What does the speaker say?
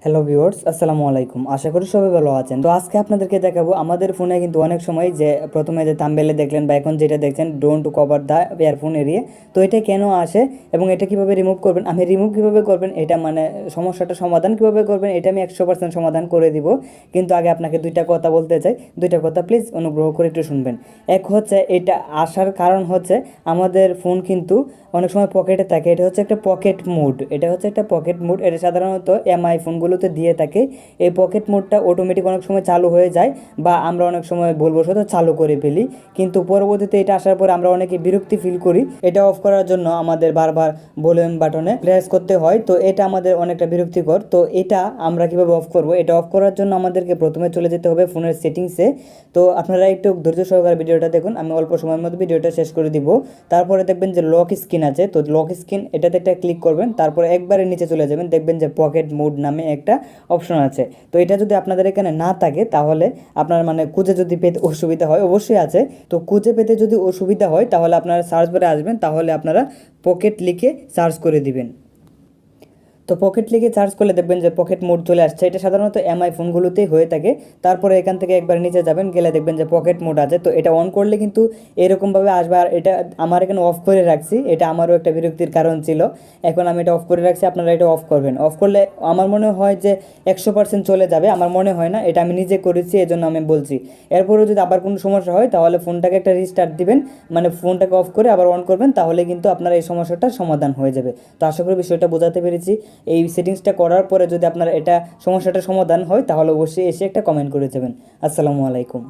Hello viewers, আসসালামু আলাইকুম। আশা করি সবাই ভালো আছেন। তো আজকে আপনাদেরকে দেখাবো আমাদের ফোনে কিন্তু অনেক সময় যে প্রথমে যে থাম্বনেলে দেখলেন বা এখন যেটা দেখছেন don't cover the earphone area, তো এটা কেন আসে এবং এটা কিভাবে রিমুভ করবেন, আমি রিমুভ কিভাবে করবেন, এটা মানে সমস্যাটা সমাধান কিভাবে করবেন এটা আমি 100% সমাধান করে দিব। কিন্তু আগে আপনাকে দুইটা কথা বলতে চাই, দুইটা কথা প্লিজ অনুগ্রহ করে একটু শুনবেন। এক হচ্ছে এটা আসার কারণ হচ্ছে আমাদের ফোন কিন্তু অনেক সময় পকেটে থাকে, এটা হচ্ছে একটা পকেট মোড, এটা হচ্ছে একটা পকেট মোড। এটা সাধারণত এমআই ফোনগুলোতে দিয়ে থাকে। এই পকেট মোডটা অটোমেটিক অনেক সময় চালু হয়ে যায় বা আমরা অনেক সময় ভুলবশত চালু করে ফেলি, কিন্তু পরবর্তীতে এটা আসার পর আমরা অনেকে বিরক্তি ফিল করি। এটা অফ করার জন্য আমাদের বারবার ভলিউম বাটনে প্রেস করতে হয়, তো এটা আমাদের অনেকটা বিরক্তিকর। তো এটা আমরা কিভাবে অফ করব, এটা অফ করার জন্য আমাদেরকে প্রথমে চলে যেতে হবে ফোনের সেটিংসে। তো আপনারা একটু ধৈর্য সহকারে ভিডিওটা দেখুন, আমি অল্প সময়ের মধ্যে ভিডিওটা শেষ করে দিব। তারপরে দেখবেন যে লক স্ক্রিন আছে, তো লক স্ক্রিন এটাতে একটা ক্লিক করবেন, তারপরে একবারে নিচে চলে যাবেন, দেখবেন যে পকেট মোড নামে একটা অপশন আছে। তো এটা যদি আপনাদের এখানে না থাকে তাহলে আপনার মানে খুঁজে যদি পেতে অসুবিধা হয়, অবশ্যই আছে, তো খুঁজে পেতে যদি অসুবিধা হয় তাহলে আপনারা সার্চ বারে আসবেন, তাহলে আপনারা পকেট লিখে সার্চ করে দিবেন। তো পকেট লিখে সার্চ করলে দেখবেন যে পকেট মোড চলে আসছে। এটা সাধারণত এমআই ফোনগুলোতেই হয়ে থাকে। তারপরে এখান থেকে একবার নিচে যাবেন, গেলে দেখবেন যে পকেট মোড আছে, তো এটা অন করলে কিন্তু এরকমভাবে আসবে। আর এটা আমার এখানে অফ করে রাখছি, এটা আমারও একটা বিরক্তির কারণ ছিল। এখন আমি এটা অফ করে রাখছি, আপনারা এটা অফ করবেন। অফ করলে আমার মনে হয় যে 100% চলে যাবে, আমার মনে হয় না, এটা আমি নিজে করেছি এজন্য আমি বলছি। এরপরেও যদি আবার কোনো সমস্যা হয় তাহলে ফোনটাকে একটা রিস্টার্ট দিবেন, মানে ফোনটাকে অফ করে আবার অন করবেন, তাহলে কিন্তু আপনার এই সমস্যাটার সমাধান হয়ে যাবে। তো আশা করি বিষয়টা বোঝাতে পেরেছি। এই সেটিংসটা করার পরে যদি আপনার এটা সমস্যাটার সমাধান হয় তাহলে অবশ্যই এসে একটা কমেন্ট করে যাবেন। আসসালামু আলাইকুম।